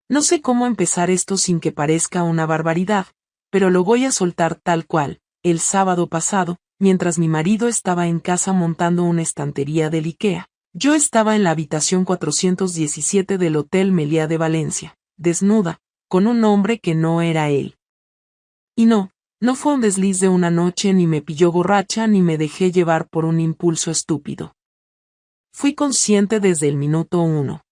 No sé cómo empezar esto sin que parezca una barbaridad, pero lo voy a soltar tal cual. El sábado pasado, mientras mi marido estaba en casa montando una estantería del IKEA, yo estaba en la habitación 417 del Hotel Meliá de Valencia, desnuda, con un hombre que no era él. Y no fue un desliz de una noche, ni me pilló borracha, ni me dejé llevar por un impulso estúpido. Fui consciente desde el minuto 1.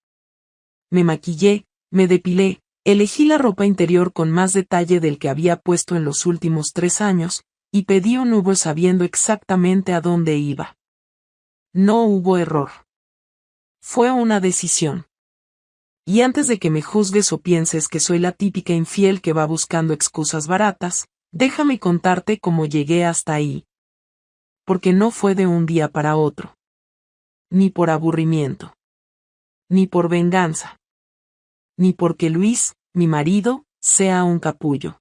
Me maquillé, me depilé, elegí la ropa interior con más detalle del que había puesto en los últimos 3 años, y pedí un Uber sabiendo exactamente a dónde iba. No hubo error. Fue una decisión. Y antes de que me juzgues o pienses que soy la típica infiel que va buscando excusas baratas, déjame contarte cómo llegué hasta ahí. Porque no fue de un día para otro. Ni por aburrimiento. Ni por venganza. Ni porque Luis, mi marido, sea un capullo.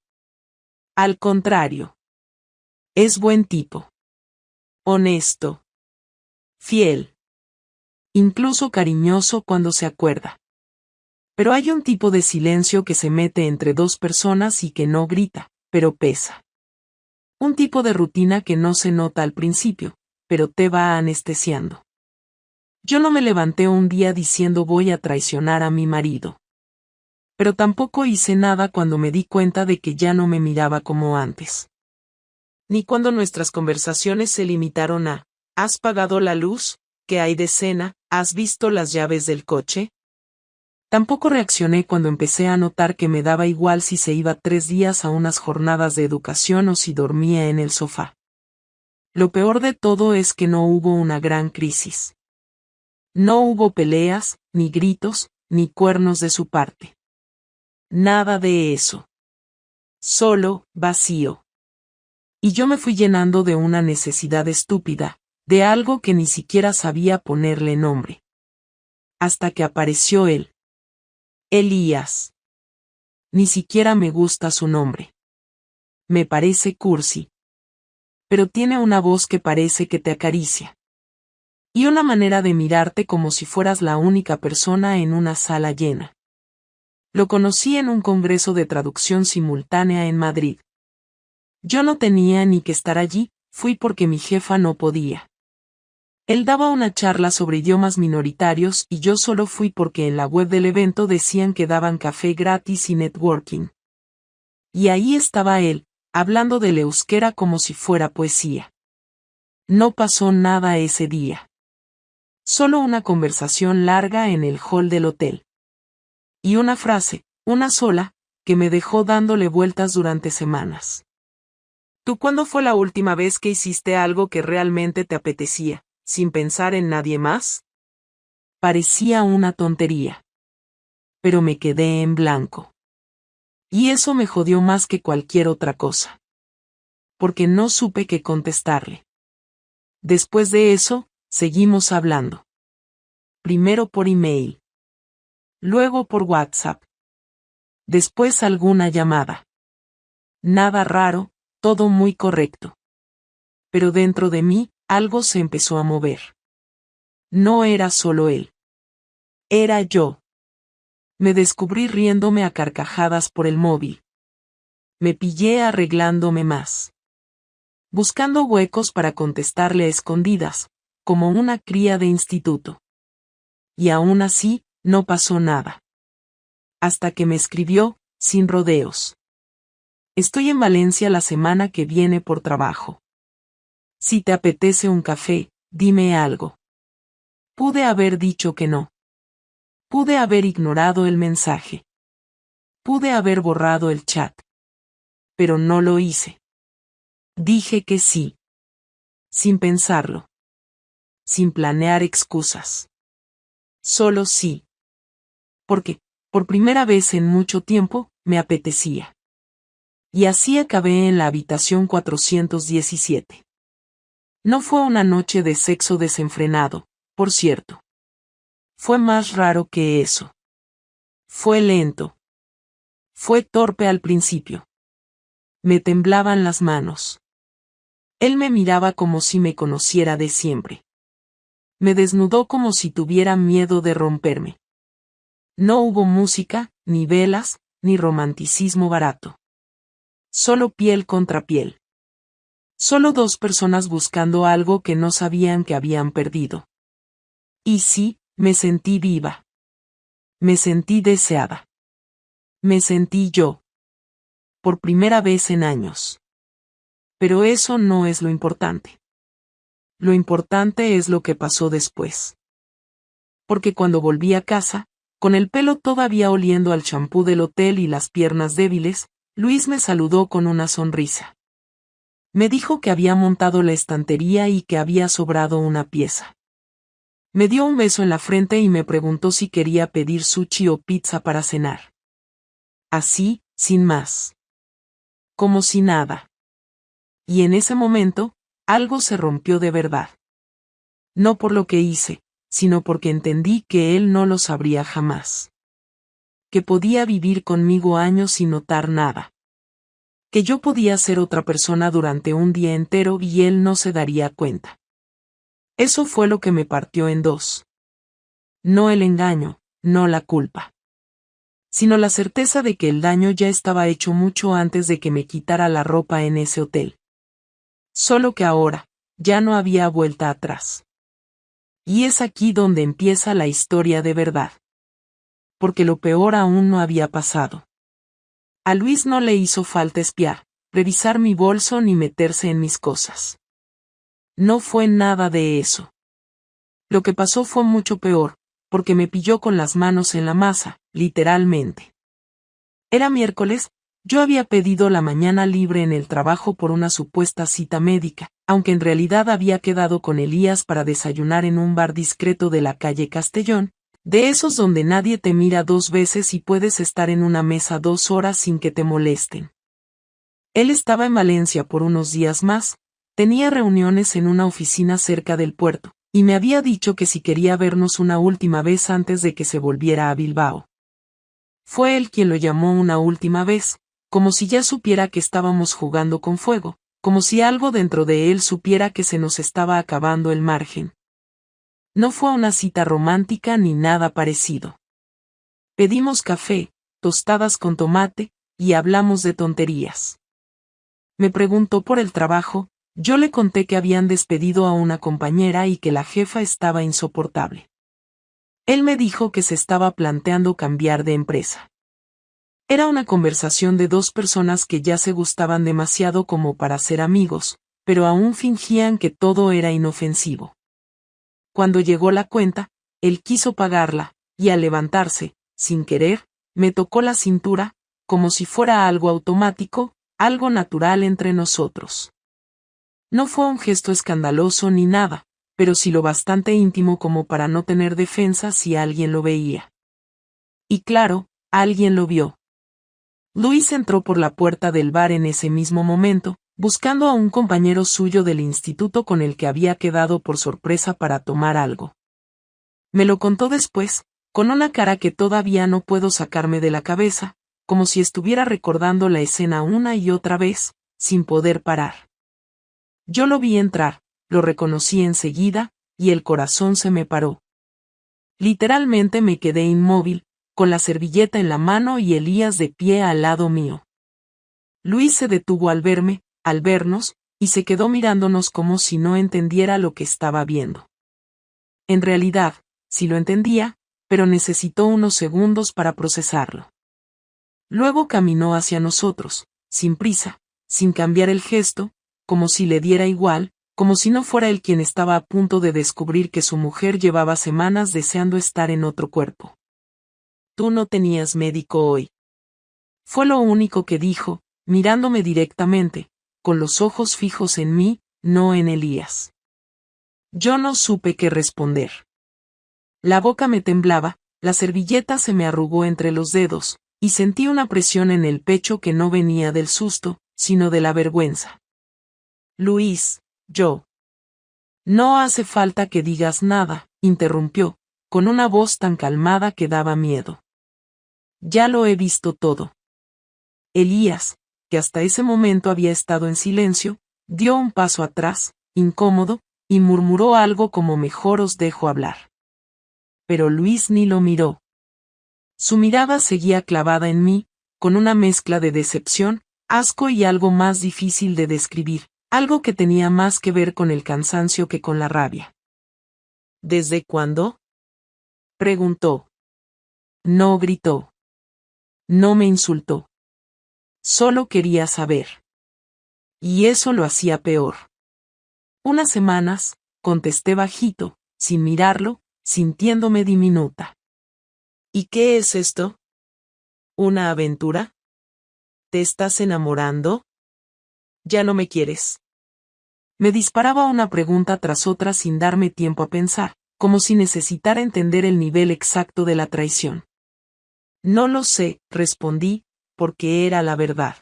Al contrario. Es buen tipo. Honesto. Fiel. Incluso cariñoso cuando se acuerda. Pero hay un tipo de silencio que se mete entre dos personas y que no grita, pero pesa. Un tipo de rutina que no se nota al principio, pero te va anestesiando. Yo no me levanté un día diciendo voy a traicionar a mi marido. Pero tampoco hice nada cuando me di cuenta de que ya no me miraba como antes. Ni cuando nuestras conversaciones se limitaron a, ¿has pagado la luz? ¿Qué hay de cena? ¿Has visto las llaves del coche? Tampoco reaccioné cuando empecé a notar que me daba igual si se iba 3 días a unas jornadas de educación o si dormía en el sofá. Lo peor de todo es que no hubo una gran crisis. No hubo peleas, ni gritos, ni cuernos de su parte. Nada de eso. Solo, vacío. Y yo me fui llenando de una necesidad estúpida, de algo que ni siquiera sabía ponerle nombre. Hasta que apareció él. Elías. Ni siquiera me gusta su nombre. Me parece cursi. Pero tiene una voz que parece que te acaricia. Y una manera de mirarte como si fueras la única persona en una sala llena. Lo conocí en un congreso de traducción simultánea en Madrid. Yo no tenía ni que estar allí, fui porque mi jefa no podía. Él daba una charla sobre idiomas minoritarios y yo solo fui porque en la web del evento decían que daban café gratis y networking. Y ahí estaba él, hablando del euskera como si fuera poesía. No pasó nada ese día. Solo una conversación larga en el hall del hotel. Y una frase, una sola, que me dejó dándole vueltas durante semanas. ¿Tú cuándo fue la última vez que hiciste algo que realmente te apetecía, sin pensar en nadie más? Parecía una tontería. Pero me quedé en blanco. Y eso me jodió más que cualquier otra cosa. Porque no supe qué contestarle. Después de eso, seguimos hablando. Primero por email. Luego por WhatsApp. Después alguna llamada. Nada raro, todo muy correcto. Pero dentro de mí, algo se empezó a mover. No era solo él. Era yo. Me descubrí riéndome a carcajadas por el móvil. Me pillé arreglándome más. Buscando huecos para contestarle a escondidas, como una cría de instituto. Y aún así, no pasó nada. Hasta que me escribió, sin rodeos. Estoy en Valencia la semana que viene por trabajo. Si te apetece un café, dime algo. Pude haber dicho que no. Pude haber ignorado el mensaje. Pude haber borrado el chat. Pero no lo hice. Dije que sí. Sin pensarlo. Sin planear excusas. Solo sí. Porque, por primera vez en mucho tiempo, me apetecía. Y así acabé en la habitación 417. No fue una noche de sexo desenfrenado, por cierto. Fue más raro que eso. Fue lento. Fue torpe al principio. Me temblaban las manos. Él me miraba como si me conociera de siempre. Me desnudó como si tuviera miedo de romperme. No hubo música, ni velas, ni romanticismo barato. Solo piel contra piel. Solo dos personas buscando algo que no sabían que habían perdido. Y sí, me sentí viva. Me sentí deseada. Me sentí yo. Por primera vez en años. Pero eso no es lo importante. Lo importante es lo que pasó después. Porque cuando volví a casa, con el pelo todavía oliendo al champú del hotel y las piernas débiles, Luis me saludó con una sonrisa. Me dijo que había montado la estantería y que había sobrado una pieza. Me dio un beso en la frente y me preguntó si quería pedir sushi o pizza para cenar. Así, sin más. Como si nada. Y en ese momento, algo se rompió de verdad. No por lo que hice, sino porque entendí que él no lo sabría jamás. Que podía vivir conmigo años sin notar nada. Que yo podía ser otra persona durante un día entero y él no se daría cuenta. Eso fue lo que me partió en dos. No el engaño, no la culpa. Sino la certeza de que el daño ya estaba hecho mucho antes de que me quitara la ropa en ese hotel. Solo que ahora, ya no había vuelta atrás. Y es aquí donde empieza la historia de verdad. Porque lo peor aún no había pasado. A Luis no le hizo falta espiar, revisar mi bolso ni meterse en mis cosas. No fue nada de eso. Lo que pasó fue mucho peor, porque me pilló con las manos en la masa, literalmente. Era miércoles, yo había pedido la mañana libre en el trabajo por una supuesta cita médica, aunque en realidad había quedado con Elías para desayunar en un bar discreto de la calle Castellón, de esos donde nadie te mira dos veces y puedes estar en una mesa 2 horas sin que te molesten. Él estaba en Valencia por unos días más, tenía reuniones en una oficina cerca del puerto, y me había dicho que si quería vernos una última vez antes de que se volviera a Bilbao. Fue él quien lo llamó una última vez, como si ya supiera que estábamos jugando con fuego, como si algo dentro de él supiera que se nos estaba acabando el margen. No fue una cita romántica ni nada parecido. Pedimos café, tostadas con tomate, y hablamos de tonterías. Me preguntó por el trabajo, yo le conté que habían despedido a una compañera y que la jefa estaba insoportable. Él me dijo que se estaba planteando cambiar de empresa. Era una conversación de dos personas que ya se gustaban demasiado como para ser amigos, pero aún fingían que todo era inofensivo. Cuando llegó la cuenta, él quiso pagarla, y al levantarse, sin querer, me tocó la cintura, como si fuera algo automático, algo natural entre nosotros. No fue un gesto escandaloso ni nada, pero sí lo bastante íntimo como para no tener defensa si alguien lo veía. Y claro, alguien lo vio. Luis entró por la puerta del bar en ese mismo momento, buscando a un compañero suyo del instituto con el que había quedado por sorpresa para tomar algo. Me lo contó después, con una cara que todavía no puedo sacarme de la cabeza, como si estuviera recordando la escena una y otra vez, sin poder parar. Yo lo vi entrar, lo reconocí enseguida, y el corazón se me paró. Literalmente me quedé inmóvil, con la servilleta en la mano y Elías de pie al lado mío. Luis se detuvo al verme, al vernos, y se quedó mirándonos como si no entendiera lo que estaba viendo. En realidad, sí lo entendía, pero necesitó unos segundos para procesarlo. Luego caminó hacia nosotros, sin prisa, sin cambiar el gesto, como si le diera igual, como si no fuera él quien estaba a punto de descubrir que su mujer llevaba semanas deseando estar en otro cuerpo. Tú no tenías médico hoy. Fue lo único que dijo, mirándome directamente, con los ojos fijos en mí, no en Elías. Yo no supe qué responder. La boca me temblaba, la servilleta se me arrugó entre los dedos, y sentí una presión en el pecho que no venía del susto, sino de la vergüenza. Luis, yo. No hace falta que digas nada, interrumpió, con una voz tan calmada que daba miedo. Ya lo he visto todo. Elías, que hasta ese momento había estado en silencio, dio un paso atrás, incómodo, y murmuró algo como mejor os dejo hablar. Pero Luis ni lo miró. Su mirada seguía clavada en mí, con una mezcla de decepción, asco y algo más difícil de describir, algo que tenía más que ver con el cansancio que con la rabia. ¿Desde cuándo?, preguntó. No gritó. No me insultó. Solo quería saber. Y eso lo hacía peor. Unas semanas, contesté bajito, sin mirarlo, sintiéndome diminuta. ¿Y qué es esto? ¿Una aventura? ¿Te estás enamorando? ¿Ya no me quieres? Me disparaba una pregunta tras otra sin darme tiempo a pensar, como si necesitara entender el nivel exacto de la traición. No lo sé, respondí, porque era la verdad.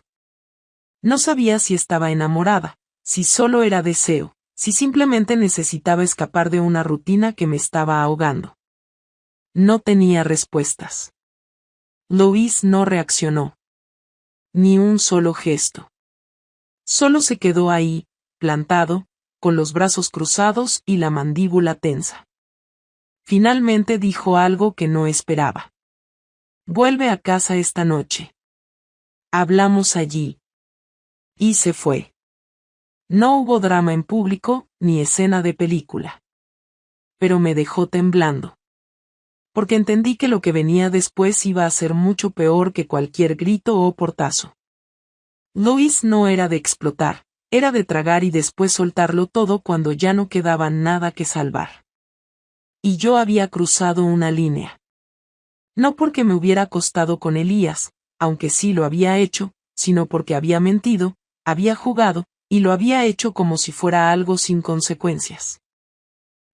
No sabía si estaba enamorada, si solo era deseo, si simplemente necesitaba escapar de una rutina que me estaba ahogando. No tenía respuestas. Louis no reaccionó. Ni un solo gesto. Solo se quedó ahí, plantado, con los brazos cruzados y la mandíbula tensa. Finalmente dijo algo que no esperaba. Vuelve a casa esta noche. Hablamos allí. Y se fue. No hubo drama en público, ni escena de película. Pero me dejó temblando. Porque entendí que lo que venía después iba a ser mucho peor que cualquier grito o portazo. Louis no era de explotar, era de tragar y después soltarlo todo cuando ya no quedaba nada que salvar. Y yo había cruzado una línea. No porque me hubiera acostado con Elías, aunque sí lo había hecho, sino porque había mentido, había jugado, y lo había hecho como si fuera algo sin consecuencias.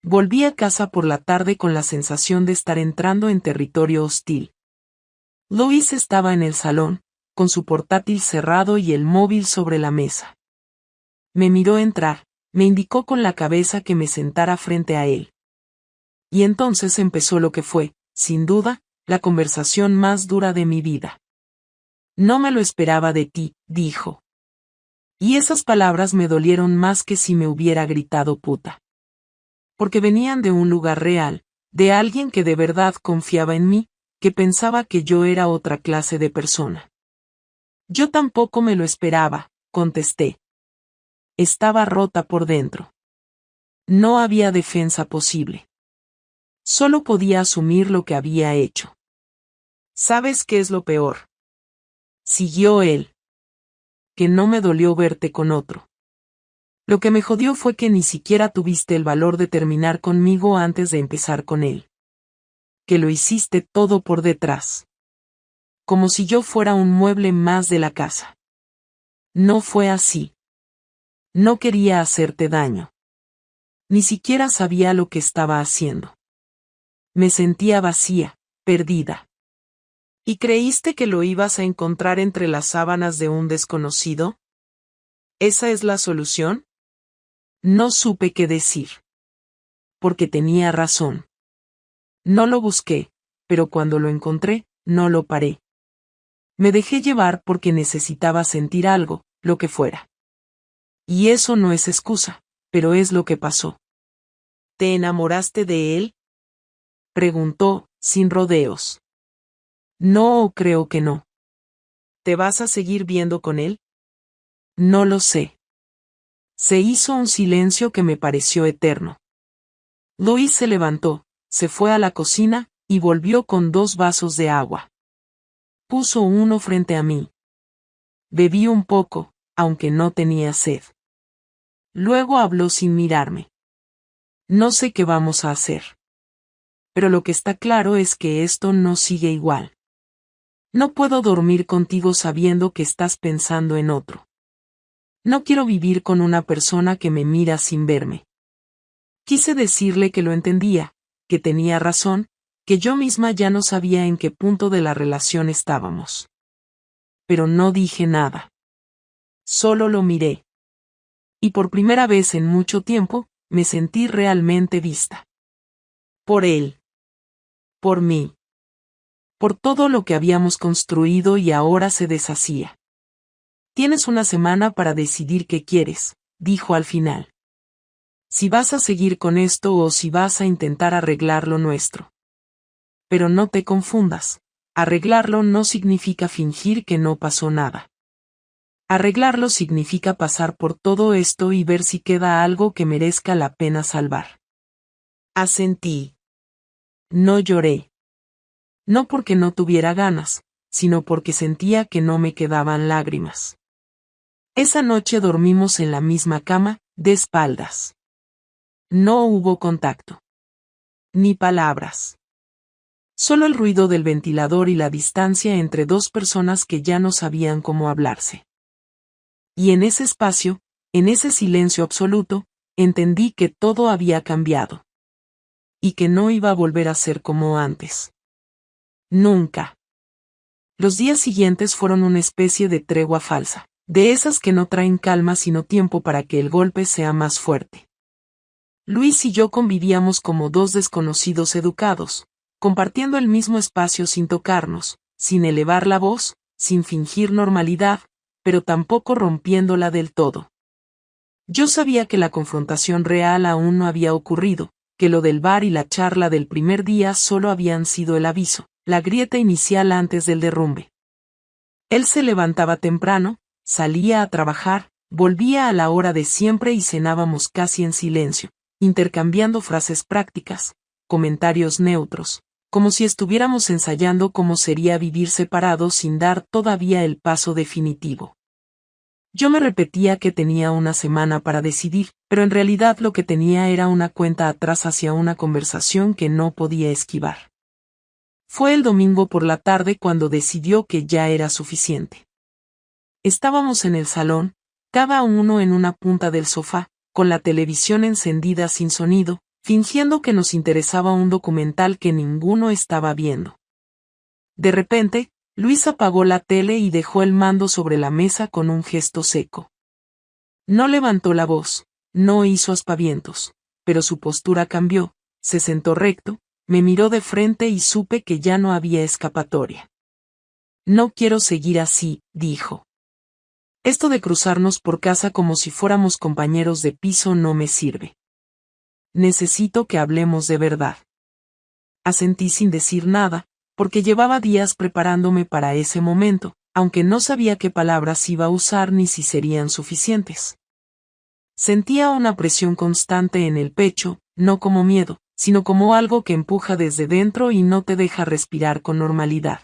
Volví a casa por la tarde con la sensación de estar entrando en territorio hostil. Louis estaba en el salón, con su portátil cerrado y el móvil sobre la mesa. Me miró entrar, me indicó con la cabeza que me sentara frente a él. Y entonces empezó lo que fue, sin duda, la conversación más dura de mi vida. No me lo esperaba de ti, dijo. Y esas palabras me dolieron más que si me hubiera gritado puta. Porque venían de un lugar real, de alguien que de verdad confiaba en mí, que pensaba que yo era otra clase de persona. Yo tampoco me lo esperaba, contesté. Estaba rota por dentro. No había defensa posible. Solo podía asumir lo que había hecho. ¿Sabes qué es lo peor?, siguió él. Que no me dolió verte con otro. Lo que me jodió fue que ni siquiera tuviste el valor de terminar conmigo antes de empezar con él. Que lo hiciste todo por detrás. Como si yo fuera un mueble más de la casa. No fue así. No quería hacerte daño. Ni siquiera sabía lo que estaba haciendo. Me sentía vacía, perdida. ¿Y creíste que lo ibas a encontrar entre las sábanas de un desconocido? ¿Esa es la solución? No supe qué decir. Porque tenía razón. No lo busqué, pero cuando lo encontré, no lo paré. Me dejé llevar porque necesitaba sentir algo, lo que fuera. Y eso no es excusa, pero es lo que pasó. ¿Te enamoraste de él?, preguntó, sin rodeos. No, creo que no. ¿Te vas a seguir viendo con él? No lo sé. Se hizo un silencio que me pareció eterno. Louis se levantó, se fue a la cocina, y volvió con 2 vasos de agua. Puso uno frente a mí. Bebí un poco, aunque no tenía sed. Luego habló sin mirarme. No sé qué vamos a hacer. Pero lo que está claro es que esto no sigue igual. No puedo dormir contigo sabiendo que estás pensando en otro. No quiero vivir con una persona que me mira sin verme. Quise decirle que lo entendía, que tenía razón, que yo misma ya no sabía en qué punto de la relación estábamos. Pero no dije nada. Solo lo miré. Y por primera vez en mucho tiempo, me sentí realmente vista. Por él. Por mí. Por todo lo que habíamos construido y ahora se deshacía. Tienes una semana para decidir qué quieres, dijo al final. Si vas a seguir con esto o si vas a intentar arreglar lo nuestro. Pero no te confundas, Arreglarlo no significa fingir que no pasó nada. Arreglarlo significa pasar por todo esto y ver si queda algo que merezca la pena salvar. Asentí. No lloré. No porque no tuviera ganas, sino porque sentía que no me quedaban lágrimas. Esa noche dormimos en la misma cama, de espaldas. No hubo contacto. Ni palabras. Solo el ruido del ventilador y la distancia entre dos personas que ya no sabían cómo hablarse. Y en ese espacio, en ese silencio absoluto, entendí que todo había cambiado. Y que no iba a volver a ser como antes. Nunca. Los días siguientes fueron una especie de tregua falsa, de esas que no traen calma sino tiempo para que el golpe sea más fuerte. Luis y yo convivíamos como dos desconocidos educados, compartiendo el mismo espacio sin tocarnos, sin elevar la voz, sin fingir normalidad, pero tampoco rompiéndola del todo. Yo sabía que la confrontación real aún no había ocurrido, que lo del bar y la charla del primer día solo habían sido el aviso, la grieta inicial antes del derrumbe. Él se levantaba temprano, salía a trabajar, volvía a la hora de siempre y cenábamos casi en silencio, intercambiando frases prácticas, comentarios neutros, como si estuviéramos ensayando cómo sería vivir separados sin dar todavía el paso definitivo. Yo me repetía que tenía una semana para decidir, pero en realidad lo que tenía era una cuenta atrás hacia una conversación que no podía esquivar. Fue el domingo por la tarde cuando decidió que ya era suficiente. Estábamos en el salón, cada uno en una punta del sofá, con la televisión encendida sin sonido, fingiendo que nos interesaba un documental que ninguno estaba viendo. De repente, Luis apagó la tele y dejó el mando sobre la mesa con un gesto seco. No levantó la voz, no hizo aspavientos, pero su postura cambió, se sentó recto, me miró de frente y supe que ya no había escapatoria. No quiero seguir así, dijo. Esto de cruzarnos por casa como si fuéramos compañeros de piso no me sirve. Necesito que hablemos de verdad. Asentí sin decir nada, porque llevaba días preparándome para ese momento, aunque no sabía qué palabras iba a usar ni si serían suficientes. Sentía una presión constante en el pecho, no como miedo, sino como algo que empuja desde dentro y no te deja respirar con normalidad.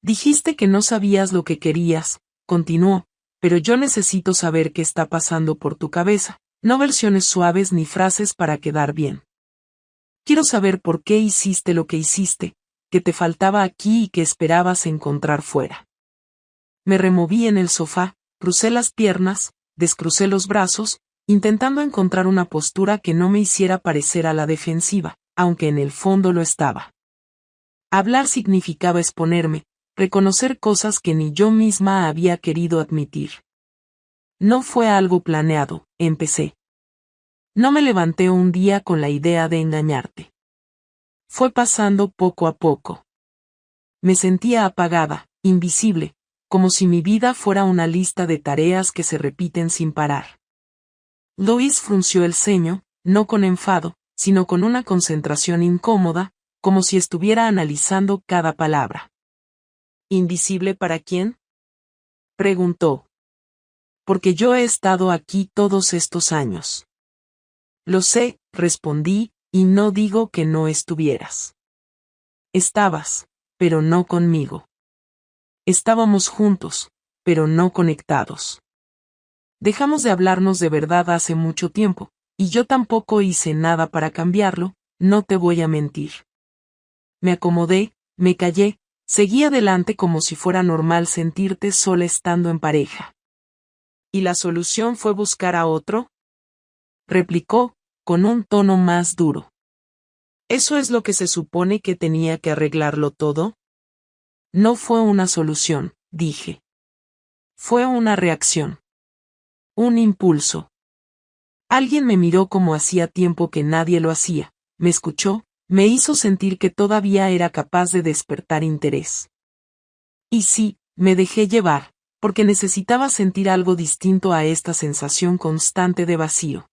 Dijiste que no sabías lo que querías, continuó, pero yo necesito saber qué está pasando por tu cabeza, no versiones suaves ni frases para quedar bien. Quiero saber por qué hiciste lo que hiciste, que te faltaba aquí y que esperabas encontrar fuera. Me removí en el sofá, crucé las piernas, descrucé los brazos, intentando encontrar una postura que no me hiciera parecer a la defensiva, aunque en el fondo lo estaba. Hablar significaba exponerme, reconocer cosas que ni yo misma había querido admitir. No fue algo planeado, empecé. No me levanté un día con la idea de engañarte. Fue pasando poco a poco. Me sentía apagada, invisible, como si mi vida fuera una lista de tareas que se repiten sin parar. Luis frunció el ceño, no con enfado, sino con una concentración incómoda, como si estuviera analizando cada palabra. ¿Invisible para quién?, preguntó. Porque yo he estado aquí todos estos años. Lo sé, respondí, y no digo que no estuvieras. Estabas, pero no conmigo. Estábamos juntos, pero no conectados. Dejamos de hablarnos de verdad hace mucho tiempo, y yo tampoco hice nada para cambiarlo, no te voy a mentir. Me acomodé, me callé, seguí adelante como si fuera normal sentirte sola estando en pareja. ¿Y la solución fue buscar a otro?, replicó, con un tono más duro. ¿Eso es lo que se supone que tenía que arreglarlo todo? No fue una solución, dije. Fue una reacción. Un impulso. Alguien me miró como hacía tiempo que nadie lo hacía, me escuchó, me hizo sentir que todavía era capaz de despertar interés. Y sí, me dejé llevar, porque necesitaba sentir algo distinto a esta sensación constante de vacío.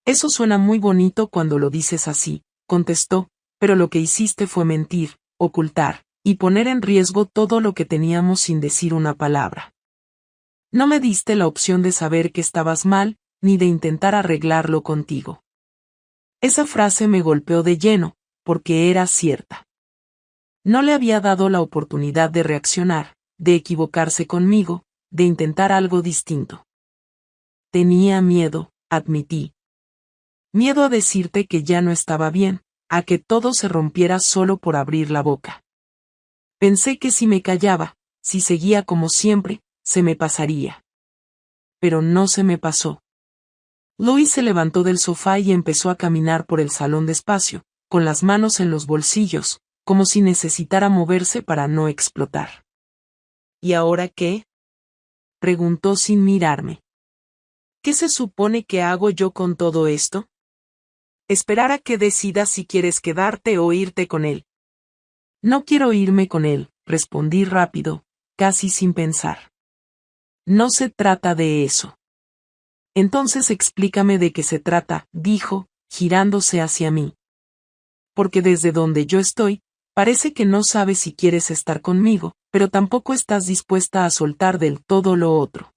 Eso suena muy bonito cuando lo dices así, contestó, pero lo que hiciste fue mentir, ocultar, y poner en riesgo todo lo que teníamos sin decir una palabra. No me diste la opción de saber que estabas mal, ni de intentar arreglarlo contigo. Esa frase me golpeó de lleno, porque era cierta. No le había dado la oportunidad de reaccionar, de equivocarse conmigo, de intentar algo distinto. Tenía miedo, admití. Miedo a decirte que ya no estaba bien, a que todo se rompiera solo por abrir la boca. Pensé que si me callaba, si seguía como siempre, se me pasaría. Pero no se me pasó. Louis se levantó del sofá y empezó a caminar por el salón despacio, con las manos en los bolsillos, como si necesitara moverse para no explotar. ¿Y ahora qué? Preguntó sin mirarme. ¿Qué se supone que hago yo con todo esto? Esperar a que decidas si quieres quedarte o irte con él. No quiero irme con él, respondí rápido, casi sin pensar. No se trata de eso. Entonces explícame de qué se trata, dijo, girándose hacia mí. Porque desde donde yo estoy, parece que no sabes si quieres estar conmigo, pero tampoco estás dispuesta a soltar del todo lo otro.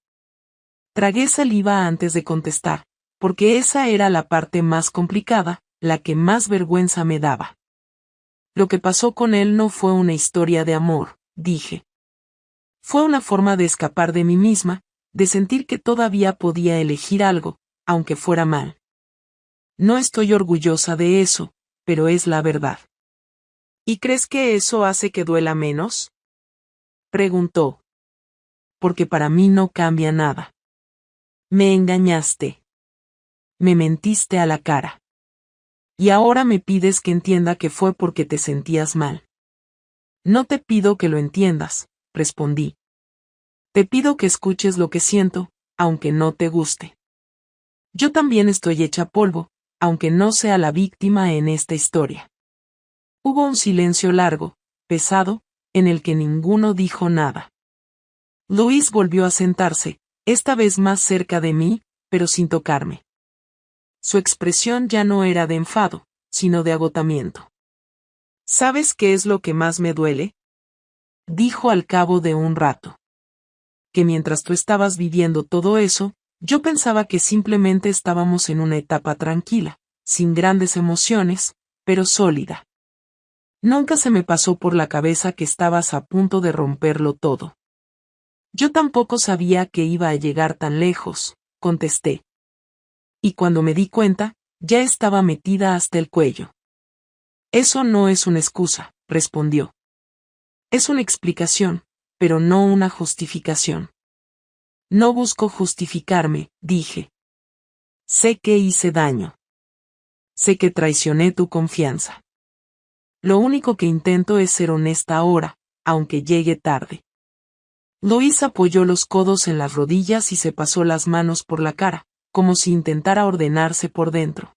Tragué saliva antes de contestar, porque esa era la parte más complicada, la que más vergüenza me daba. Lo que pasó con él no fue una historia de amor, dije. Fue una forma de escapar de mí misma, de sentir que todavía podía elegir algo, aunque fuera mal. No estoy orgullosa de eso, pero es la verdad. ¿Y crees que eso hace que duela menos? Preguntó. Porque para mí no cambia nada. Me engañaste. Me mentiste a la cara. Y ahora me pides que entienda que fue porque te sentías mal. No te pido que lo entiendas, respondí. Te pido que escuches lo que siento, aunque no te guste. Yo también estoy hecha polvo, aunque no sea la víctima en esta historia. Hubo un silencio largo, pesado, en el que ninguno dijo nada. Louis volvió a sentarse, esta vez más cerca de mí, pero sin tocarme. Su expresión ya no era de enfado, sino de agotamiento. ¿Sabes qué es lo que más me duele? Dijo al cabo de un rato. Que mientras tú estabas viviendo todo eso, yo pensaba que simplemente estábamos en una etapa tranquila, sin grandes emociones, pero sólida. Nunca se me pasó por la cabeza que estabas a punto de romperlo todo. Yo tampoco sabía que iba a llegar tan lejos, contesté. Y cuando me di cuenta, ya estaba metida hasta el cuello. Eso no es una excusa, respondió. Es una explicación, pero no una justificación. No busco justificarme, dije. Sé que hice daño. Sé que traicioné tu confianza. Lo único que intento es ser honesta ahora, aunque llegue tarde. Louis apoyó los codos en las rodillas y se pasó las manos por la cara, como si intentara ordenarse por dentro.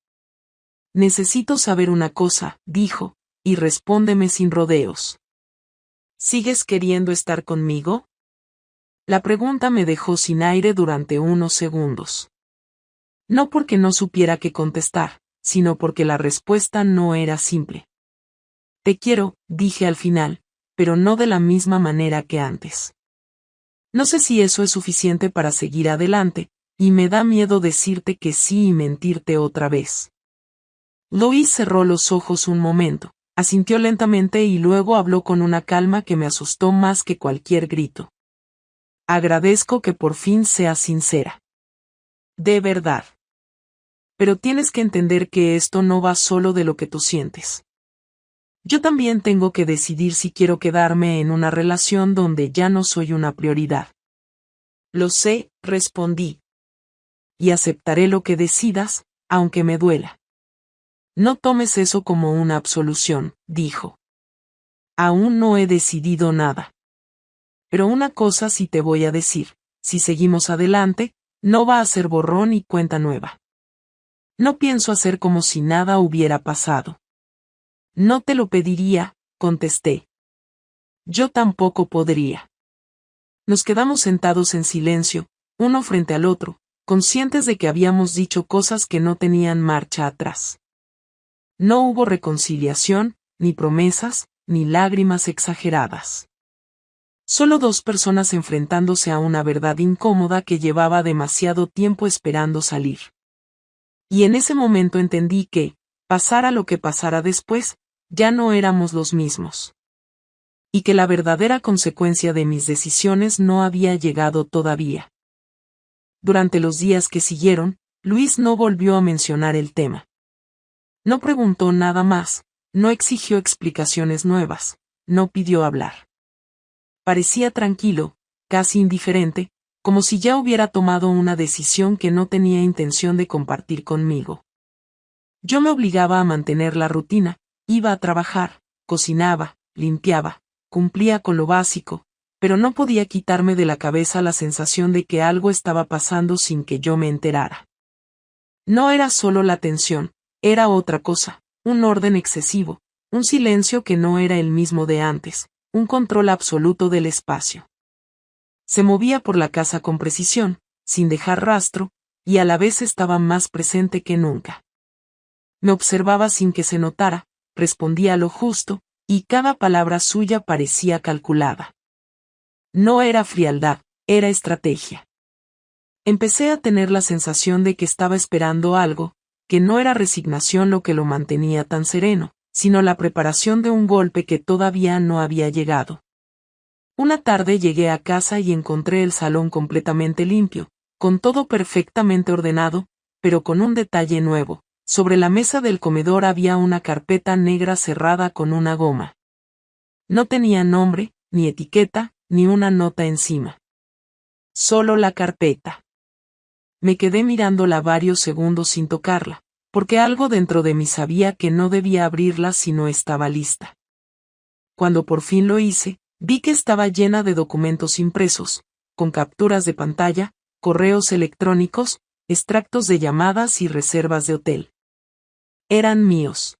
Necesito saber una cosa, dijo, y respóndeme sin rodeos. ¿Sigues queriendo estar conmigo? La pregunta me dejó sin aire durante unos segundos. No porque no supiera qué contestar, sino porque la respuesta no era simple. Te quiero, dije al final, pero no de la misma manera que antes. No sé si eso es suficiente para seguir adelante, y me da miedo decirte que sí y mentirte otra vez. Louis cerró los ojos un momento, asintió lentamente y luego habló con una calma que me asustó más que cualquier grito. Agradezco que por fin seas sincera. De verdad. Pero tienes que entender que esto no va solo de lo que tú sientes. Yo también tengo que decidir si quiero quedarme en una relación donde ya no soy una prioridad. Lo sé, respondí. Y aceptaré lo que decidas, aunque me duela. No tomes eso como una absolución, dijo. Aún no he decidido nada. Pero una cosa sí te voy a decir, si seguimos adelante, no va a ser borrón y cuenta nueva. No pienso hacer como si nada hubiera pasado. No te lo pediría, contesté. Yo tampoco podría. Nos quedamos sentados en silencio, uno frente al otro, conscientes de que habíamos dicho cosas que no tenían marcha atrás. No hubo reconciliación, ni promesas, ni lágrimas exageradas. Solo dos personas enfrentándose a una verdad incómoda que llevaba demasiado tiempo esperando salir. Y en ese momento entendí que, pasara lo que pasara después, ya no éramos los mismos. Y que la verdadera consecuencia de mis decisiones no había llegado todavía. Durante los días que siguieron, Luis no volvió a mencionar el tema. No preguntó nada más, no exigió explicaciones nuevas, no pidió hablar. Parecía tranquilo, casi indiferente, como si ya hubiera tomado una decisión que no tenía intención de compartir conmigo. Yo me obligaba a mantener la rutina, iba a trabajar, cocinaba, limpiaba, cumplía con lo básico, pero no podía quitarme de la cabeza la sensación de que algo estaba pasando sin que yo me enterara. No era solo la tensión, era otra cosa, un orden excesivo, un silencio que no era el mismo de antes, un control absoluto del espacio. Se movía por la casa con precisión, sin dejar rastro, y a la vez estaba más presente que nunca. Me observaba sin que se notara, respondía lo justo, y cada palabra suya parecía calculada. No era frialdad, era estrategia. Empecé a tener la sensación de que estaba esperando algo, que no era resignación lo que lo mantenía tan sereno, sino la preparación de un golpe que todavía no había llegado. Una tarde llegué a casa y encontré el salón completamente limpio, con todo perfectamente ordenado, pero con un detalle nuevo. Sobre la mesa del comedor había una carpeta negra cerrada con una goma. No tenía nombre, ni etiqueta, ni una nota encima. Solo la carpeta. Me quedé mirándola varios segundos sin tocarla, porque algo dentro de mí sabía que no debía abrirla si no estaba lista. Cuando por fin lo hice, vi que estaba llena de documentos impresos, con capturas de pantalla, correos electrónicos, extractos de llamadas y reservas de hotel. Eran míos.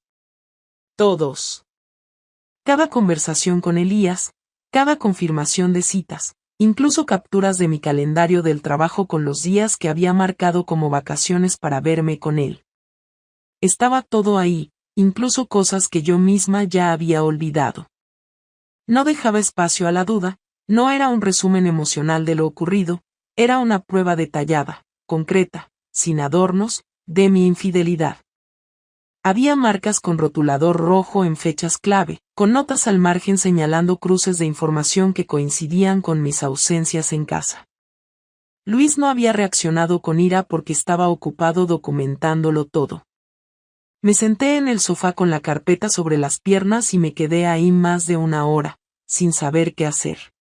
Todos. Cada conversación con Elías, cada confirmación de citas, incluso capturas de mi calendario del trabajo con los días que había marcado como vacaciones para verme con él. Estaba todo ahí, incluso cosas que yo misma ya había olvidado. No dejaba espacio a la duda, no era un resumen emocional de lo ocurrido, era una prueba detallada, concreta, sin adornos, de mi infidelidad. Había marcas con rotulador rojo en fechas clave, con notas al margen señalando cruces de información que coincidían con mis ausencias en casa. Luis no había reaccionado con ira porque estaba ocupado documentándolo todo. Me senté en el sofá con la carpeta sobre las piernas y me quedé ahí más de una hora, sin saber qué hacer.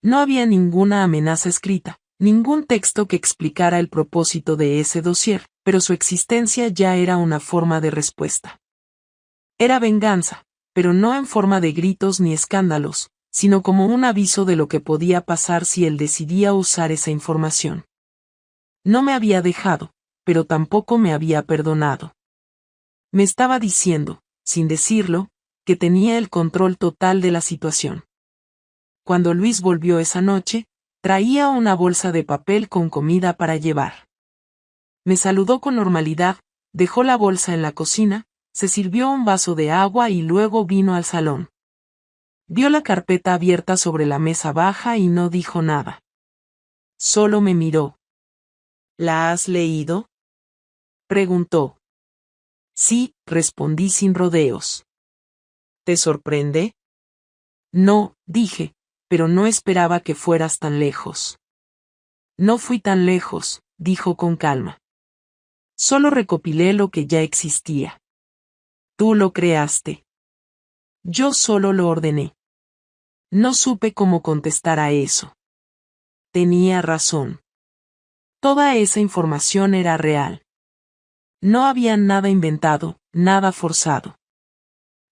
No había ninguna amenaza escrita, ningún texto que explicara el propósito de ese dossier, pero su existencia ya era una forma de respuesta. Era venganza, pero no en forma de gritos ni escándalos, sino como un aviso de lo que podía pasar si él decidía usar esa información. No me había dejado, pero tampoco me había perdonado. Me estaba diciendo, sin decirlo, que tenía el control total de la situación. Cuando Luis volvió esa noche, traía una bolsa de papel con comida para llevar. Me saludó con normalidad, dejó la bolsa en la cocina, se sirvió un vaso de agua y luego vino al salón. Vio la carpeta abierta sobre la mesa baja y no dijo nada. Solo me miró. ¿La has leído?, preguntó. Sí, respondí sin rodeos. ¿Te sorprende? No, dije, pero no esperaba que fueras tan lejos. No fui tan lejos, dijo con calma. Solo recopilé lo que ya existía. Tú lo creaste. Yo solo lo ordené. No supe cómo contestar a eso. Tenía razón. Toda esa información era real. No había nada inventado, nada forzado.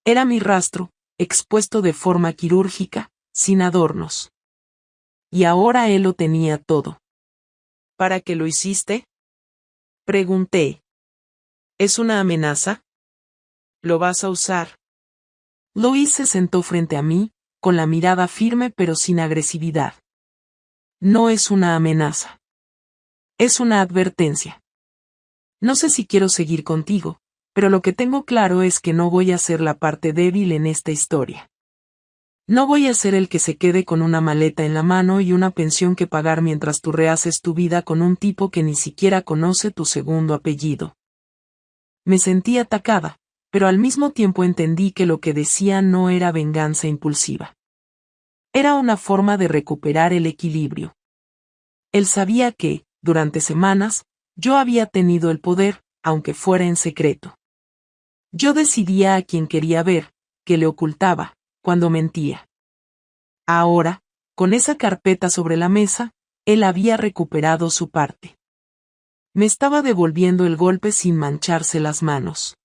Era mi rastro, expuesto de forma quirúrgica, sin adornos. Y ahora él lo tenía todo. ¿Para qué lo hiciste?, pregunté. ¿Es una amenaza? ¿Lo vas a usar? Luis se sentó frente a mí, con la mirada firme pero sin agresividad. No es una amenaza. Es una advertencia. No sé si quiero seguir contigo, Pero lo que tengo claro es que no voy a ser la parte débil en esta historia. No voy a ser el que se quede con una maleta en la mano y una pensión que pagar mientras tú rehaces tu vida con un tipo que ni siquiera conoce tu segundo apellido. Me sentí atacada, pero al mismo tiempo entendí que lo que decía no era venganza impulsiva. Era una forma de recuperar el equilibrio. Él sabía que, durante semanas, yo había tenido el poder, aunque fuera en secreto. Yo decidía a quién quería ver, qué le ocultaba, cuando mentía. Ahora, con esa carpeta sobre la mesa, él había recuperado su parte. Me estaba devolviendo el golpe sin mancharse las manos.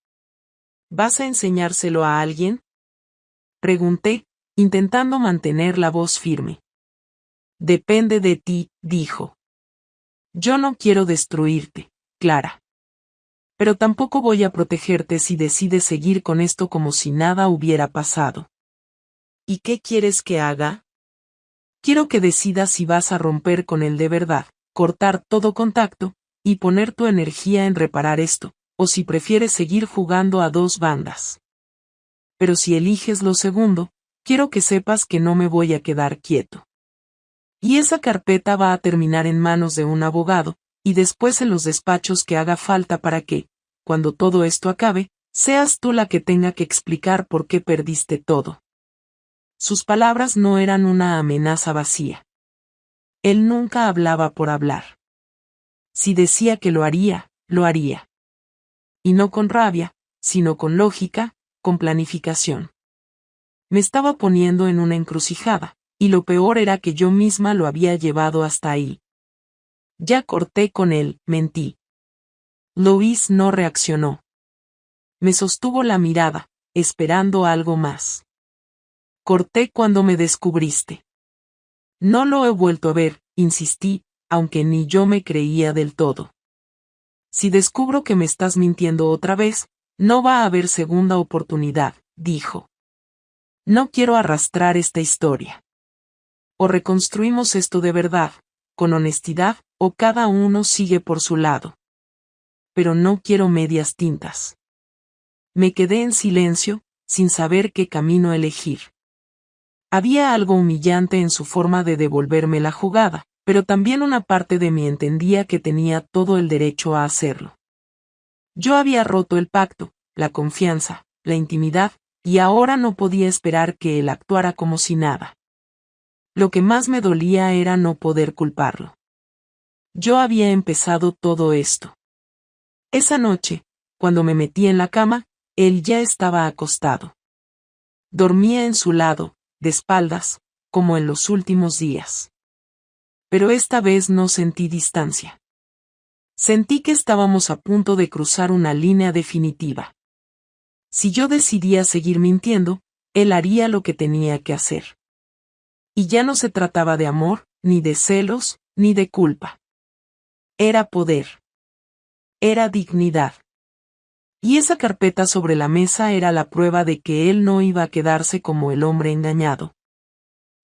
¿Vas a enseñárselo a alguien?, pregunté, intentando mantener la voz firme. Depende de ti, dijo. Yo no quiero destruirte, Clara. Pero tampoco voy a protegerte si decides seguir con esto como si nada hubiera pasado. ¿Y qué quieres que haga? Quiero que decidas si vas a romper con él de verdad, cortar todo contacto, y poner tu energía en reparar esto, o si prefieres seguir jugando a dos bandas. Pero si eliges lo segundo, quiero que sepas que no me voy a quedar quieto. Y esa carpeta va a terminar en manos de un abogado, y después en los despachos que haga falta para que, cuando todo esto acabe, seas tú la que tenga que explicar por qué perdiste todo. Sus palabras no eran una amenaza vacía. Él nunca hablaba por hablar. Si decía que lo haría, lo haría. Y no con rabia, sino con lógica, con planificación. Me estaba poniendo en una encrucijada, y lo peor era que yo misma lo había llevado hasta ahí. Ya corté con él, mentí. Louise no reaccionó. Me sostuvo la mirada, esperando algo más. Corté cuando me descubriste. No lo he vuelto a ver, insistí, aunque ni yo me creía del todo. Si descubro que me estás mintiendo otra vez, no va a haber segunda oportunidad, dijo. No quiero arrastrar esta historia. O reconstruimos esto de verdad, con honestidad, o cada uno sigue por su lado. Pero no quiero medias tintas. Me quedé en silencio, sin saber qué camino elegir. Había algo humillante en su forma de devolverme la jugada, pero también una parte de mí entendía que tenía todo el derecho a hacerlo. Yo había roto el pacto, la confianza, la intimidad, y ahora no podía esperar que él actuara como si nada. Lo que más me dolía era no poder culparlo. Yo había empezado todo esto. Esa noche, cuando me metí en la cama, él ya estaba acostado. Dormía en su lado, de espaldas, como en los últimos días. Pero esta vez no sentí distancia. Sentí que estábamos a punto de cruzar una línea definitiva. Si yo decidía seguir mintiendo, él haría lo que tenía que hacer. Y ya no se trataba de amor, ni de celos, ni de culpa. Era poder. Era dignidad. Y esa carpeta sobre la mesa era la prueba de que él no iba a quedarse como el hombre engañado.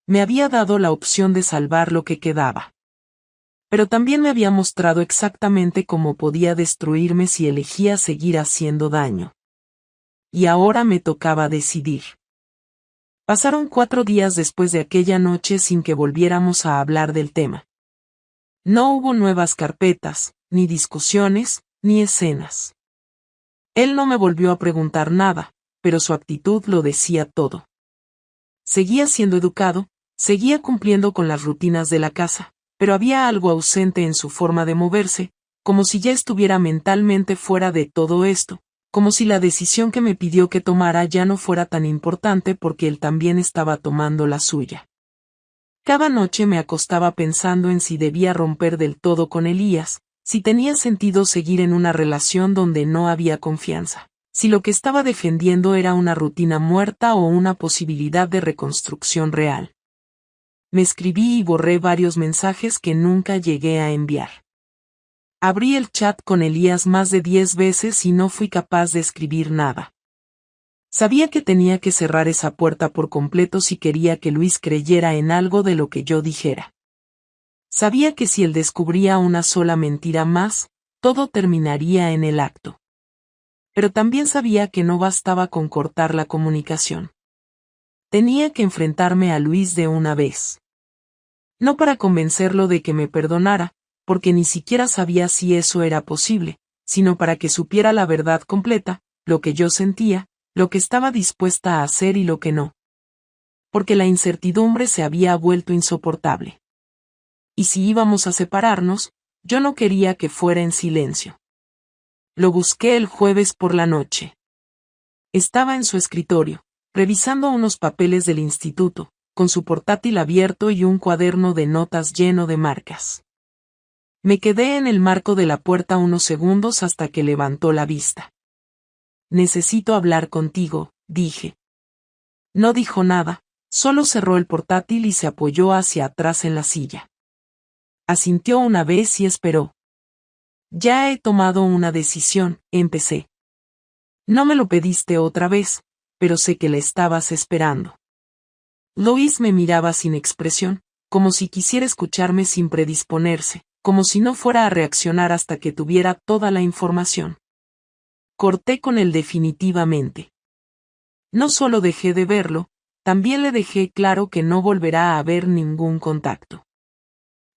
Me había dado la opción de salvar lo que quedaba. Pero también me había mostrado exactamente cómo podía destruirme si elegía seguir haciendo daño. Y ahora me tocaba decidir. Pasaron 4 días después de aquella noche sin que volviéramos a hablar del tema. No hubo nuevas carpetas, ni discusiones, ni escenas. Él no me volvió a preguntar nada, pero su actitud lo decía todo. Seguía siendo educado, seguía cumpliendo con las rutinas de la casa, pero había algo ausente en su forma de moverse, como si ya estuviera mentalmente fuera de todo esto, como si la decisión que me pidió que tomara ya no fuera tan importante porque él también estaba tomando la suya. Cada noche me acostaba pensando en si debía romper del todo con Elías, si tenía sentido seguir en una relación donde no había confianza, si lo que estaba defendiendo era una rutina muerta o una posibilidad de reconstrucción real. Me escribí y borré varios mensajes que nunca llegué a enviar. Abrí el chat con Elías más de 10 veces y no fui capaz de escribir nada. Sabía que tenía que cerrar esa puerta por completo si quería que Luis creyera en algo de lo que yo dijera. Sabía que si él descubría una sola mentira más, todo terminaría en el acto. Pero también sabía que no bastaba con cortar la comunicación. Tenía que enfrentarme a Luis de una vez. No para convencerlo de que me perdonara, porque ni siquiera sabía si eso era posible, sino para que supiera la verdad completa, lo que yo sentía, lo que estaba dispuesta a hacer y lo que no. Porque la incertidumbre se había vuelto insoportable. Y si íbamos a separarnos, yo no quería que fuera en silencio. Lo busqué el jueves por la noche. Estaba en su escritorio, revisando unos papeles del instituto, con su portátil abierto y un cuaderno de notas lleno de marcas. Me quedé en el marco de la puerta unos segundos hasta que levantó la vista. Necesito hablar contigo, dije. No dijo nada, solo cerró el portátil y se apoyó hacia atrás en la silla. Asintió una vez y esperó. Ya he tomado una decisión, empecé. No me lo pediste otra vez, pero sé que la estabas esperando. Lois me miraba sin expresión, como si quisiera escucharme sin predisponerse, como si no fuera a reaccionar hasta que tuviera toda la información. Corté con él definitivamente. No solo dejé de verlo, también le dejé claro que no volverá a haber ningún contacto.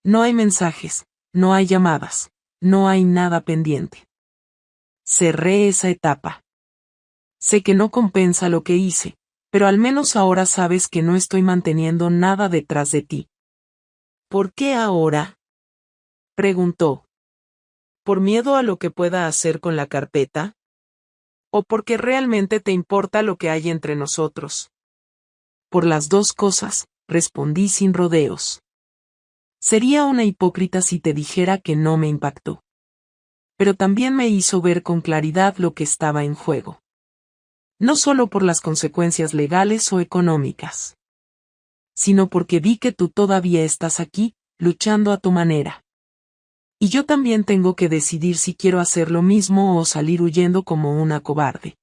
No hay mensajes, no hay llamadas, no hay nada pendiente. Cerré esa etapa. Sé que no compensa lo que hice, pero al menos ahora sabes que no estoy manteniendo nada detrás de ti. ¿Por qué ahora?, preguntó. ¿Por miedo a lo que pueda hacer con la carpeta? ¿O porque realmente te importa lo que hay entre nosotros? Por las dos cosas, respondí sin rodeos. Sería una hipócrita si te dijera que no me impactó. Pero también me hizo ver con claridad lo que estaba en juego. No solo por las consecuencias legales o económicas, sino porque vi que tú todavía estás aquí, luchando a tu manera. Y yo también tengo que decidir si quiero hacer lo mismo o salir huyendo como una cobarde.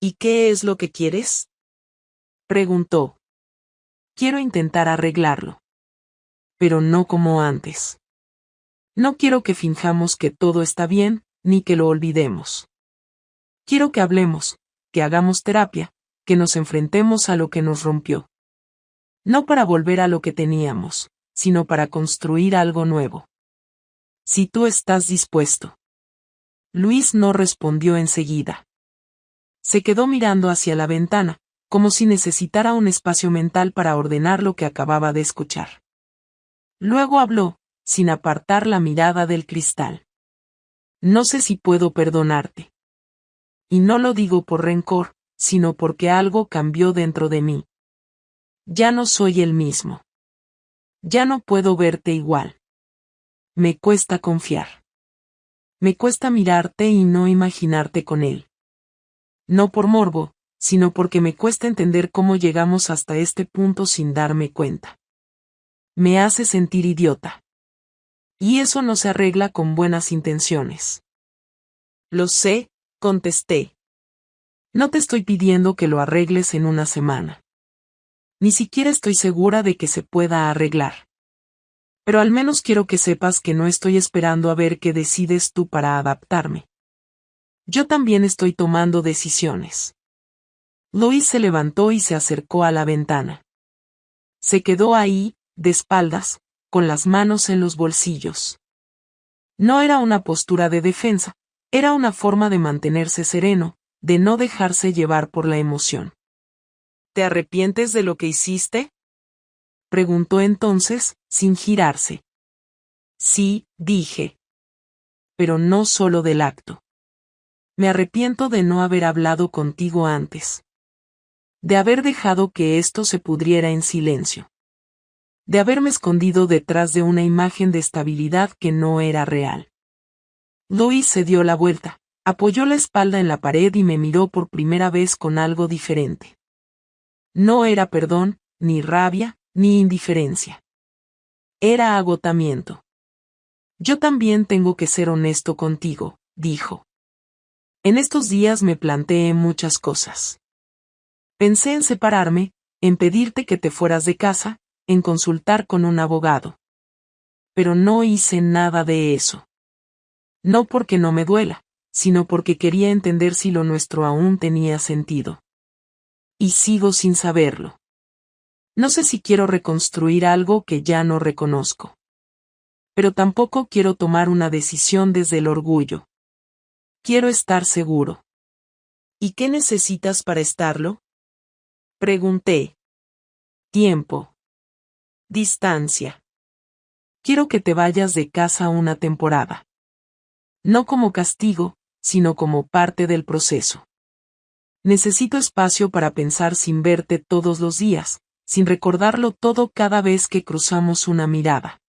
¿Y qué es lo que quieres?, preguntó. Quiero intentar arreglarlo. Pero no como antes. No quiero que finjamos que todo está bien, ni que lo olvidemos. Quiero que hablemos, que hagamos terapia, que nos enfrentemos a lo que nos rompió. No para volver a lo que teníamos, sino para construir algo nuevo. Si tú estás dispuesto. Luis no respondió enseguida. Se quedó mirando hacia la ventana, como si necesitara un espacio mental para ordenar lo que acababa de escuchar. Luego habló, sin apartar la mirada del cristal. No sé si puedo perdonarte. Y no lo digo por rencor, sino porque algo cambió dentro de mí. Ya no soy el mismo. Ya no puedo verte igual. Me cuesta confiar. Me cuesta mirarte y no imaginarte con él. No por morbo, sino porque me cuesta entender cómo llegamos hasta este punto sin darme cuenta. Me hace sentir idiota. Y eso no se arregla con buenas intenciones. Lo sé, contesté. No te estoy pidiendo que lo arregles en una semana. Ni siquiera estoy segura de que se pueda arreglar. Pero al menos quiero que sepas que no estoy esperando a ver qué decides tú para adaptarme. Yo también estoy tomando decisiones. Lois se levantó y se acercó a la ventana. Se quedó ahí, de espaldas, con las manos en los bolsillos. No era una postura de defensa, era una forma de mantenerse sereno, de no dejarse llevar por la emoción. ¿Te arrepientes de lo que hiciste?, preguntó entonces, sin girarse. Sí, dije. Pero no solo del acto. Me arrepiento de no haber hablado contigo antes. De haber dejado que esto se pudriera en silencio. De haberme escondido detrás de una imagen de estabilidad que no era real. Lois se dio la vuelta, apoyó la espalda en la pared y me miró por primera vez con algo diferente. No era perdón, ni rabia, ni indiferencia. Era agotamiento. Yo también tengo que ser honesto contigo, dijo. En estos días me planteé muchas cosas. Pensé en separarme, en pedirte que te fueras de casa, en consultar con un abogado. Pero no hice nada de eso. No porque no me duela, sino porque quería entender si lo nuestro aún tenía sentido. Y sigo sin saberlo. No sé si quiero reconstruir algo que ya no reconozco. Pero tampoco quiero tomar una decisión desde el orgullo. Quiero estar seguro. ¿Y qué necesitas para estarlo? Pregunté. Tiempo. Distancia. Quiero que te vayas de casa una temporada. No como castigo, sino como parte del proceso. Necesito espacio para pensar sin verte todos los días, sin recordarlo todo cada vez que cruzamos una mirada.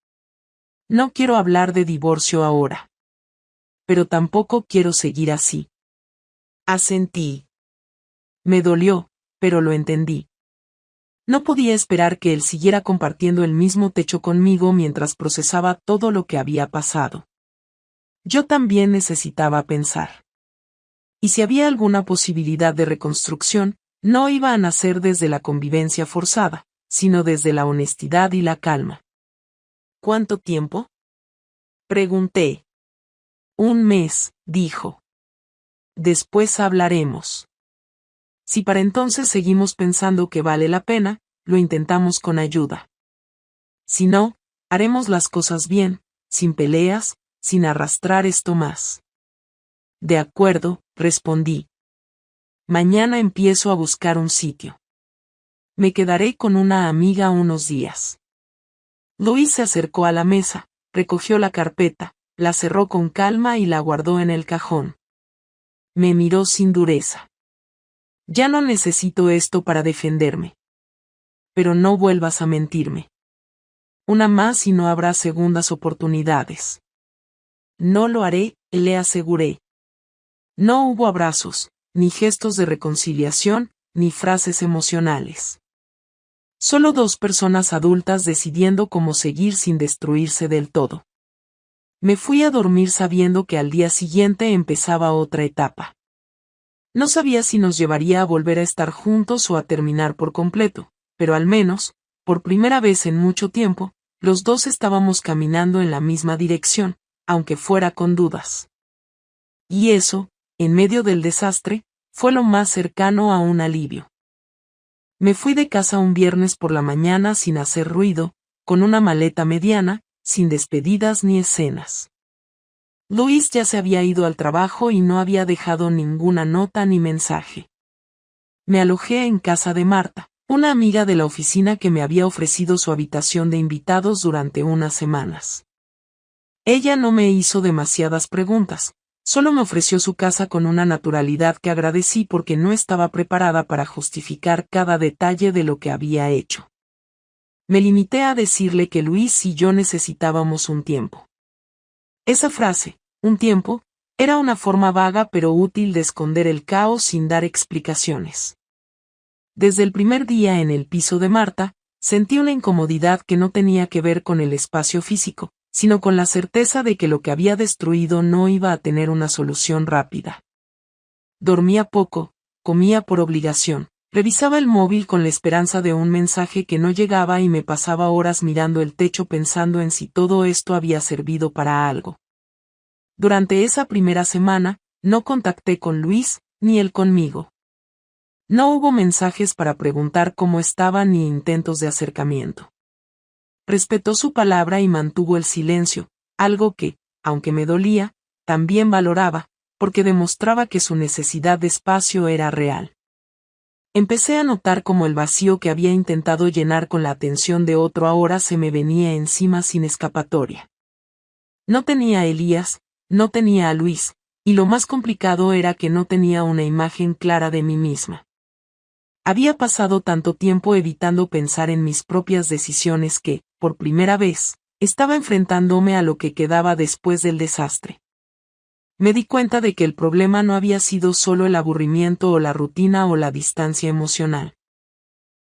No quiero hablar de divorcio ahora. Pero tampoco quiero seguir así. Asentí. Me dolió, pero lo entendí. No podía esperar que él siguiera compartiendo el mismo techo conmigo mientras procesaba todo lo que había pasado. Yo también necesitaba pensar. Y si había alguna posibilidad de reconstrucción, no iba a nacer desde la convivencia forzada, sino desde la honestidad y la calma. ¿Cuánto tiempo? Pregunté. 1 mes, dijo. Después hablaremos. Si para entonces seguimos pensando que vale la pena, lo intentamos con ayuda. Si no, haremos las cosas bien, sin peleas, sin arrastrar esto más. De acuerdo, respondí. Mañana empiezo a buscar un sitio. Me quedaré con una amiga unos días. Luis se acercó a la mesa, recogió la carpeta, la cerró con calma y la guardó en el cajón. Me miró sin dureza. Ya no necesito esto para defenderme. Pero no vuelvas a mentirme. Una más y no habrá segundas oportunidades. No lo haré, le aseguré. No hubo abrazos, ni gestos de reconciliación, ni frases emocionales. Solo 2 personas adultas decidiendo cómo seguir sin destruirse del todo. Me fui a dormir sabiendo que al día siguiente empezaba otra etapa. No sabía si nos llevaría a volver a estar juntos o a terminar por completo, pero al menos, por primera vez en mucho tiempo, los 2 estábamos caminando en la misma dirección, aunque fuera con dudas. Y eso, en medio del desastre, fue lo más cercano a un alivio. Me fui de casa un viernes por la mañana sin hacer ruido, con una maleta mediana, sin despedidas ni escenas. Luis ya se había ido al trabajo y no había dejado ninguna nota ni mensaje. Me alojé en casa de Marta, una amiga de la oficina que me había ofrecido su habitación de invitados durante unas semanas. Ella no me hizo demasiadas preguntas, solo me ofreció su casa con una naturalidad que agradecí porque no estaba preparada para justificar cada detalle de lo que había hecho. Me limité a decirle que Luis y yo necesitábamos un tiempo. Esa frase, un tiempo, era una forma vaga pero útil de esconder el caos sin dar explicaciones. Desde el primer día en el piso de Marta, sentí una incomodidad que no tenía que ver con el espacio físico, sino con la certeza de que lo que había destruido no iba a tener una solución rápida. Dormía poco, comía por obligación, revisaba el móvil con la esperanza de un mensaje que no llegaba y me pasaba horas mirando el techo pensando en si todo esto había servido para algo. Durante esa primera semana, no contacté con Luis, ni él conmigo. No hubo mensajes para preguntar cómo estaba ni intentos de acercamiento. Respetó su palabra y mantuvo el silencio, algo que, aunque me dolía, también valoraba, porque demostraba que su necesidad de espacio era real. Empecé a notar cómo el vacío que había intentado llenar con la atención de otro ahora se me venía encima sin escapatoria. No tenía a Elías, no tenía a Luis, y lo más complicado era que no tenía una imagen clara de mí misma. Había pasado tanto tiempo evitando pensar en mis propias decisiones que, por primera vez, estaba enfrentándome a lo que quedaba después del desastre. Me di cuenta de que el problema no había sido solo el aburrimiento o la rutina o la distancia emocional.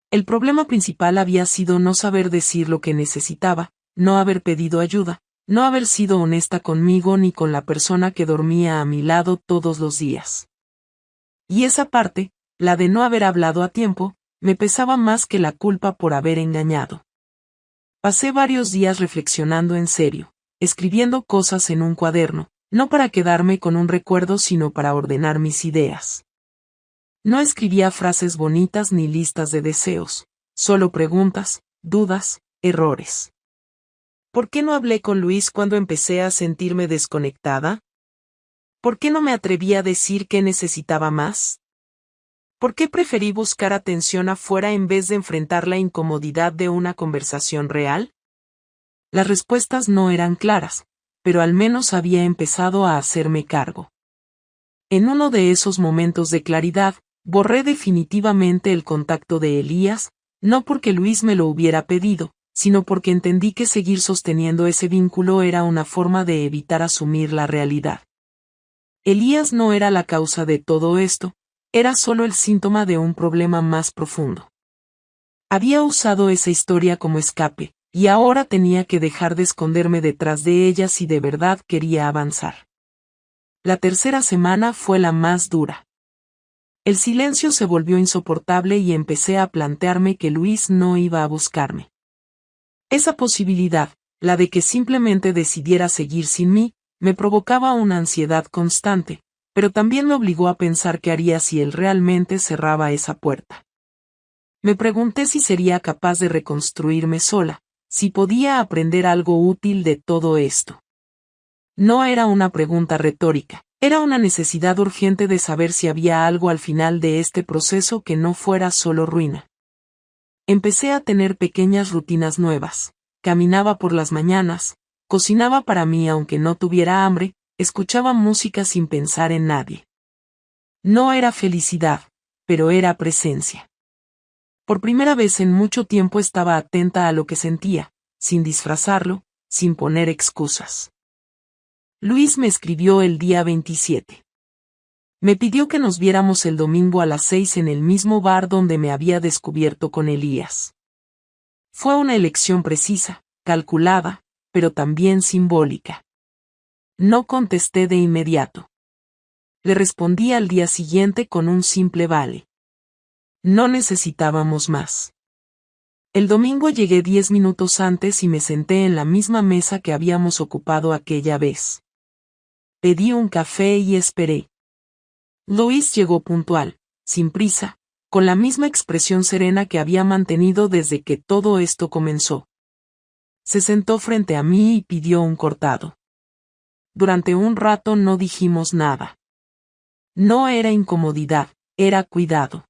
El problema principal había sido no saber decir lo que necesitaba, no haber pedido ayuda, no haber sido honesta conmigo ni con la persona que dormía a mi lado todos los días. Y esa parte, la de no haber hablado a tiempo, me pesaba más que la culpa por haber engañado. Pasé varios días reflexionando en serio, escribiendo cosas en un cuaderno, No para quedarme con un recuerdo, sino para ordenar mis ideas. No escribía frases bonitas ni listas de deseos, solo preguntas, dudas, errores. ¿Por qué no hablé con Luis cuando empecé a sentirme desconectada? ¿Por qué no me atreví a decir que necesitaba más? ¿Por qué preferí buscar atención afuera en vez de enfrentar la incomodidad de una conversación real? Las respuestas no eran claras, pero al menos había empezado a hacerme cargo. En uno de esos momentos de claridad, borré definitivamente el contacto de Elías, no porque Luis me lo hubiera pedido, sino porque entendí que seguir sosteniendo ese vínculo era una forma de evitar asumir la realidad. Elías no era la causa de todo esto, era solo el síntoma de un problema más profundo. Había usado esa historia como escape, y ahora tenía que dejar de esconderme detrás de ella si de verdad quería avanzar. La tercera semana fue la más dura. El silencio se volvió insoportable y empecé a plantearme que Luis no iba a buscarme. Esa posibilidad, la de que simplemente decidiera seguir sin mí, me provocaba una ansiedad constante, pero también me obligó a pensar qué haría si él realmente cerraba esa puerta. Me pregunté si sería capaz de reconstruirme sola, si podía aprender algo útil de todo esto. No era una pregunta retórica, era una necesidad urgente de saber si había algo al final de este proceso que no fuera solo ruina. Empecé a tener pequeñas rutinas nuevas. Caminaba por las mañanas, cocinaba para mí aunque no tuviera hambre, escuchaba música sin pensar en nadie. No era felicidad, pero era presencia. Por primera vez en mucho tiempo estaba atenta a lo que sentía, sin disfrazarlo, sin poner excusas. Luis me escribió el día 27. Me pidió que nos viéramos el domingo a las 6 en el mismo bar donde me había descubierto con Elías. Fue una elección precisa, calculada, pero también simbólica. No contesté de inmediato. Le respondí al día siguiente con un simple vale. No necesitábamos más. El domingo llegué 10 minutos antes y me senté en la misma mesa que habíamos ocupado aquella vez. Pedí un café y esperé. Luis llegó puntual, sin prisa, con la misma expresión serena que había mantenido desde que todo esto comenzó. Se sentó frente a mí y pidió un cortado. Durante un rato no dijimos nada. No era incomodidad, era cuidado.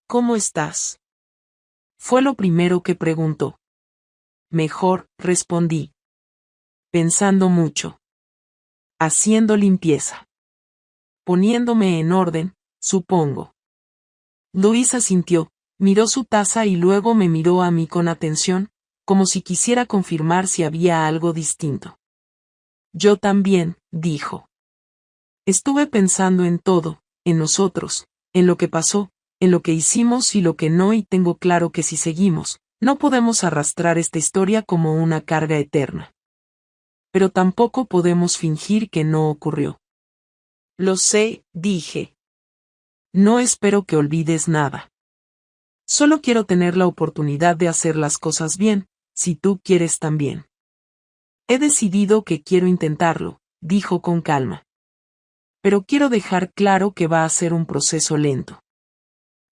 ¿Cómo estás? Fue lo primero que preguntó. Mejor, respondí. Pensando mucho. Haciendo limpieza. Poniéndome en orden, supongo. Luis asintió, miró su taza y luego me miró a mí con atención, como si quisiera confirmar si había algo distinto. Yo también, dijo. Estuve pensando en todo, en nosotros, en lo que pasó, en lo que hicimos y lo que no, y tengo claro que si seguimos, no podemos arrastrar esta historia como una carga eterna. Pero tampoco podemos fingir que no ocurrió. Lo sé, dije. No espero que olvides nada. Solo quiero tener la oportunidad de hacer las cosas bien, si tú quieres también. He decidido que quiero intentarlo, dijo con calma. Pero quiero dejar claro que va a ser un proceso lento.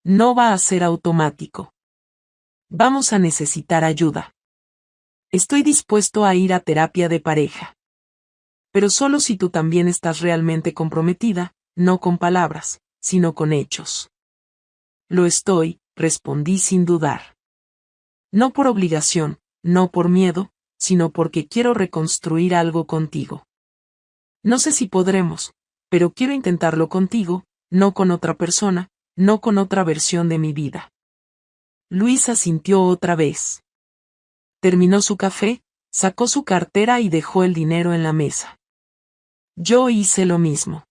No va a ser automático. Vamos a necesitar ayuda. Estoy dispuesto a ir a terapia de pareja. Pero solo si tú también estás realmente comprometida, no con palabras, sino con hechos. Lo estoy, respondí sin dudar. No por obligación, no por miedo, sino porque quiero reconstruir algo contigo. No sé si podremos, pero quiero intentarlo contigo, no con otra persona, no con otra versión de mi vida. Luis asintió otra vez. Terminó su café, sacó su cartera y dejó el dinero en la mesa. Yo hice lo mismo.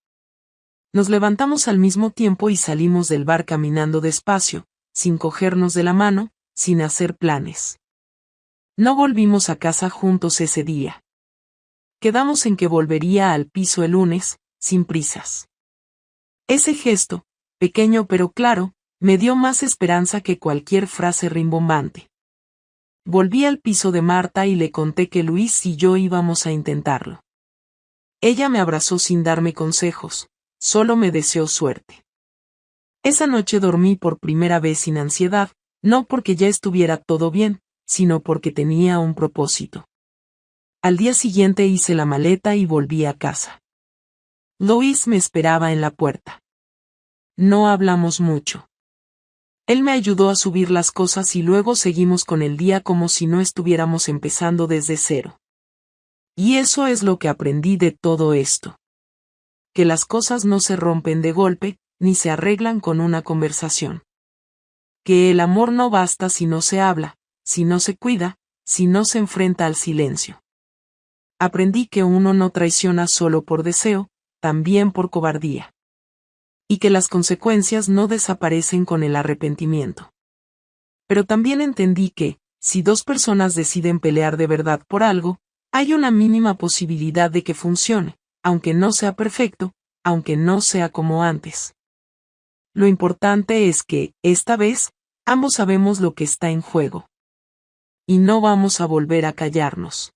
Nos levantamos al mismo tiempo y salimos del bar caminando despacio, sin cogernos de la mano, sin hacer planes. No volvimos a casa juntos ese día. Quedamos en que volvería al piso el lunes, sin prisas. Ese gesto, pequeño pero claro, me dio más esperanza que cualquier frase rimbombante. Volví al piso de Marta y le conté que Luis y yo íbamos a intentarlo. Ella me abrazó sin darme consejos, solo me deseó suerte. Esa noche dormí por primera vez sin ansiedad, no porque ya estuviera todo bien, sino porque tenía un propósito. Al día siguiente hice la maleta y volví a casa. Louis me esperaba en la puerta. No hablamos mucho. Él me ayudó a subir las cosas y luego seguimos con el día como si no estuviéramos empezando desde cero. Y eso es lo que aprendí de todo esto. Que las cosas no se rompen de golpe, ni se arreglan con una conversación. Que el amor no basta si no se habla, si no se cuida, si no se enfrenta al silencio. Aprendí que uno no traiciona solo por deseo, también por cobardía. Y que las consecuencias no desaparecen con el arrepentimiento. Pero también entendí que, si dos personas deciden pelear de verdad por algo, hay una mínima posibilidad de que funcione, aunque no sea perfecto, aunque no sea como antes. Lo importante es que, esta vez, ambos sabemos lo que está en juego. Y no vamos a volver a callarnos.